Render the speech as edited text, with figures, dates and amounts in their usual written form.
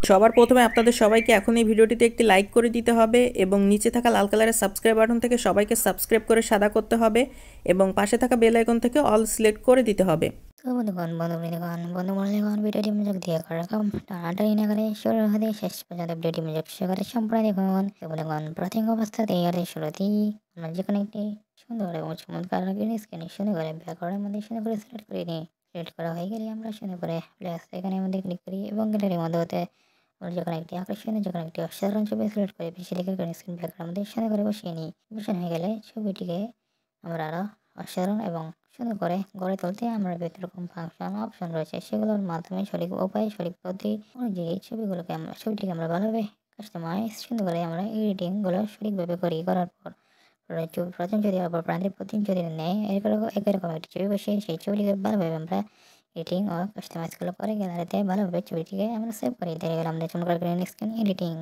সবার প্রথমে আপনাদের সবাইকে এখন এই ভিডিওটিতে একটি লাইক করে দিতে হবে এবং নিচে থাকা লাল কালারের সাবস্ক্রাইব বাটন থেকে সবাইকে সাবস্ক্রাইব করে সাদা করতে হবে এবং পাশে থাকা বেল আইকন থেকে অল সিলেক্ট করে দিতে হবে। তো বন্ধুগণ ভিডিওটি মনোযোগ দিয়ে করে রাখুন। টানাটানি না করে শুরু হতে শেষ পর্যন্ত ভিডিওটি মনোযোগ সহকারে সম্পূর্ণ দেখুন। তো বন্ধুগণ প্রথম অবস্থাতেই শুরুতেই আমরা যে কোনো একটি সুন্দর এবং চমৎকার গ্রিন স্ক্রিনে সুন্দর করে ব্যাকগ্রাউন্ডের মধ্যে সুন্দর করে সিলেক্ট করে নিই। সিলেক্ট করা হয়ে গেলে আমরা সুন্দর করে প্লাস এখানের মধ্যে ক্লিক করি এবং গ্যালারির মধ্যে হতে আমরা যে কোনো একটি আকর্ষণীয় যে কোনো একটি অসাধারণ ছবি সিলেক্ট করে বেশি লিখে গ্রিন স্ক্রিন ব্যাকগ্রাউন্ডের মধ্যে সুন্দর করে বসিয়ে নিই। বসানো হয়ে গেলে ছবিটিকে আমরা আরও অসাধারণ এবং সুন্দর করে গড়ে তুলতে আমরা বিভিন্ন রকম ফাংশন অপশন রয়েছে, সেগুলোর মাধ্যমে সঠিক উপায়ে সঠিক পদ্ধতি অনুযায়ী ছবিটিকে আমরা ভালোভাবে কাস্টমাইজ সুন্দর করে আমরা এডিটিংগুলো সঠিকভাবে করার পর প্রথম যদি আবার প্রান্তিক প্রতিম যদি নেয় এরকম একটি ছবি বসে সেই ছবিটিকে ভালোভাবে আমরা এডিটিং ও কাস্টমাইজগুলো করে গ্যালারিতে ভালোভাবে ছবিটিকে আমরা সেভ করি। দেখে গেলাম আমাদের চমৎকার গ্রিন স্ক্রিন এডিটিং।